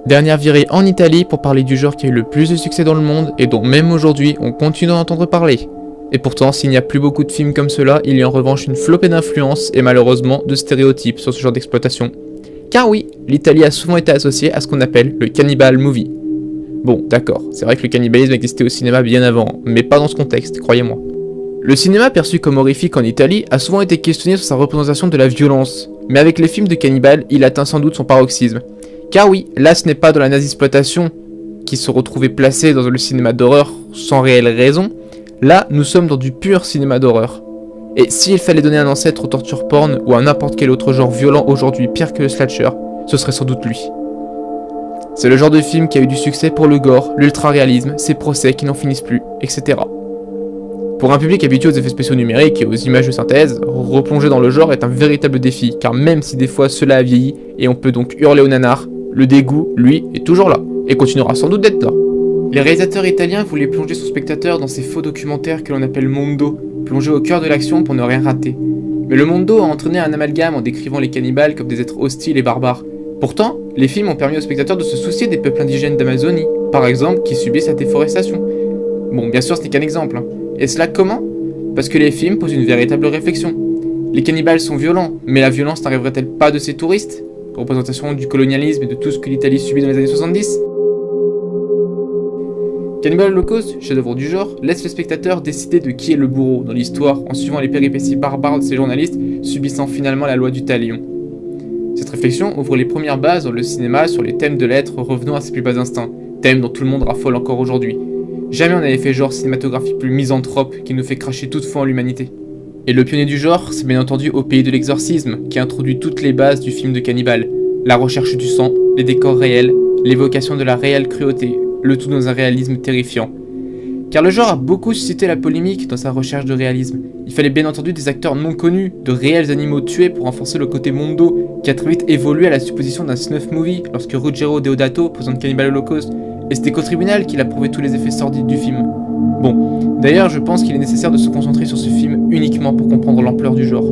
Dernière virée en Italie pour parler du genre qui a eu le plus de succès dans le monde et dont même aujourd'hui on continue d'en entendre parler. Et pourtant, s'il n'y a plus beaucoup de films comme cela, il y a en revanche une flopée d'influences et malheureusement de stéréotypes sur ce genre d'exploitation. Car oui, l'Italie a souvent été associée à ce qu'on appelle le cannibal movie. Bon, d'accord, c'est vrai que le cannibalisme existait au cinéma bien avant, mais pas dans ce contexte, croyez-moi. Le cinéma perçu comme horrifique en Italie a souvent été questionné sur sa représentation de la violence, mais avec les films de cannibales, il atteint sans doute son paroxysme. Car oui, là ce n'est pas dans la nazisploitation qui se retrouvait placée dans le cinéma d'horreur sans réelle raison, là nous sommes dans du pur cinéma d'horreur. Et s'il fallait donner un ancêtre au torture porn ou à n'importe quel autre genre violent aujourd'hui pire que le slasher, ce serait sans doute lui. C'est le genre de film qui a eu du succès pour le gore, l'ultra-réalisme, ses procès qui n'en finissent plus, etc. Pour un public habitué aux effets spéciaux numériques et aux images de synthèse, replonger dans le genre est un véritable défi, car même si des fois cela a vieilli, et on peut donc hurler au nanar, le dégoût, lui, est toujours là, et continuera sans doute d'être là. Les réalisateurs italiens voulaient plonger son spectateur dans ces faux documentaires que l'on appelle Mondo, plonger au cœur de l'action pour ne rien rater. Mais le Mondo a entraîné un amalgame en décrivant les cannibales comme des êtres hostiles et barbares. Pourtant, les films ont permis aux spectateurs de se soucier des peuples indigènes d'Amazonie, par exemple, qui subissent la déforestation. Bon, bien sûr, ce n'est qu'un exemple, hein. Et cela comment ? Parce que les films posent une véritable réflexion. Les cannibales sont violents, mais la violence n'arriverait-elle pas de ces touristes ? Représentation du colonialisme et de tout ce que l'Italie subit dans les années 70. Cannibal Holocaust, chef-d'œuvre du genre, laisse le spectateur décider de qui est le bourreau dans l'histoire en suivant les péripéties barbares de ces journalistes subissant finalement la loi du talion. Cette réflexion ouvre les premières bases dans le cinéma sur les thèmes de l'être revenant à ses plus bas instincts, thèmes dont tout le monde raffole encore aujourd'hui. Jamais on n'avait fait genre cinématographique plus misanthrope qui nous fait cracher toute foi en l'humanité. Et le pionnier du genre, c'est bien entendu Au Pays de l'Exorcisme, qui introduit toutes les bases du film de cannibale. La recherche du sang, les décors réels, l'évocation de la réelle cruauté, le tout dans un réalisme terrifiant. Car le genre a beaucoup suscité la polémique dans sa recherche de réalisme. Il fallait bien entendu des acteurs non connus, de réels animaux tués pour renforcer le côté mondo, qui a très vite évolué à la supposition d'un snuff movie lorsque Ruggero Deodato présente Cannibal Holocaust, et c'était qu'au tribunal qu'il a prouvé tous les effets sordides du film. Bon, d'ailleurs je pense qu'il est nécessaire de se concentrer sur ce film uniquement pour comprendre l'ampleur du genre.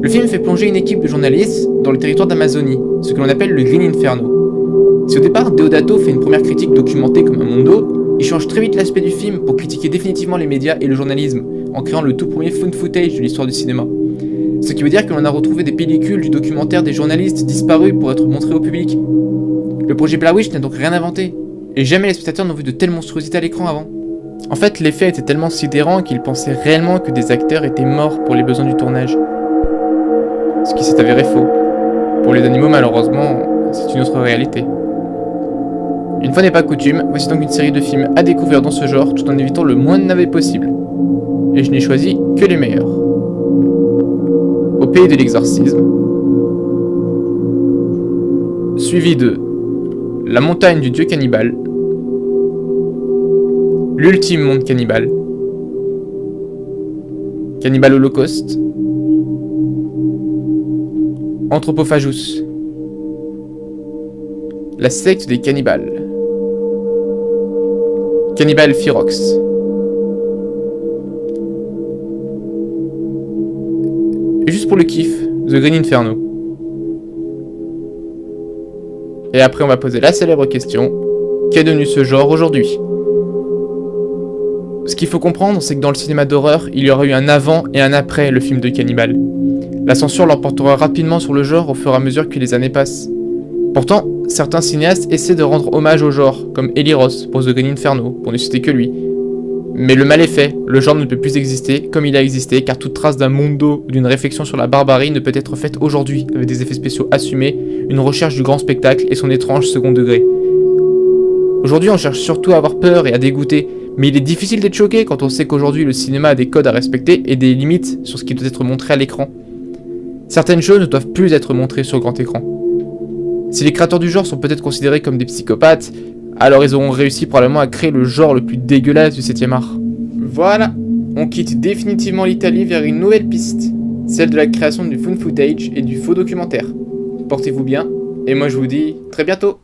Le film fait plonger une équipe de journalistes dans le territoire d'Amazonie, ce que l'on appelle le Green Inferno. Si au départ Deodato fait une première critique documentée comme un mondo, il change très vite l'aspect du film pour critiquer définitivement les médias et le journalisme, en créant le tout premier found footage de l'histoire du cinéma. Ce qui veut dire que l'on a retrouvé des pellicules du documentaire des journalistes disparus pour être montrés au public. Le projet Blair Witch n'a donc rien inventé, et jamais les spectateurs n'ont vu de telles monstruosités à l'écran avant. En fait, l'effet était tellement sidérant qu'ils pensaient réellement que des acteurs étaient morts pour les besoins du tournage. Ce qui s'est avéré faux. Pour les animaux, malheureusement, c'est une autre réalité. Une fois n'est pas coutume, voici donc une série de films à découvrir dans ce genre tout en évitant le moins de navets possible. Et je n'ai choisi que les meilleurs. Au Pays de l'Exorcisme. Suivi de La montagne du dieu cannibale. L'ultime monde cannibale. Cannibal Holocaust. Anthropophagus. La secte des cannibales. Cannibal Ferox. Et juste pour le kiff, The Green Inferno. Et après on va poser la célèbre question, qu'est devenu ce genre aujourd'hui ? Ce qu'il faut comprendre, c'est que dans le cinéma d'horreur, il y aura eu un avant et un après le film de cannibale. La censure l'emportera rapidement sur le genre au fur et à mesure que les années passent. Pourtant, certains cinéastes essaient de rendre hommage au genre, comme Eli Roth pour The Green Inferno, pour ne citer que lui. Mais le mal est fait, le genre ne peut plus exister comme il a existé, car toute trace d'un mondo ou d'une réflexion sur la barbarie ne peut être faite aujourd'hui, avec des effets spéciaux assumés, une recherche du grand spectacle et son étrange second degré. Aujourd'hui, on cherche surtout à avoir peur et à dégoûter, mais il est difficile d'être choqué quand on sait qu'aujourd'hui le cinéma a des codes à respecter et des limites sur ce qui doit être montré à l'écran. Certaines choses ne doivent plus être montrées sur grand écran. Si les créateurs du genre sont peut-être considérés comme des psychopathes, alors ils auront réussi probablement à créer le genre le plus dégueulasse du 7ème art. Voilà, on quitte définitivement l'Italie vers une nouvelle piste, celle de la création du found footage et du faux documentaire. Portez-vous bien, et moi je vous dis très bientôt.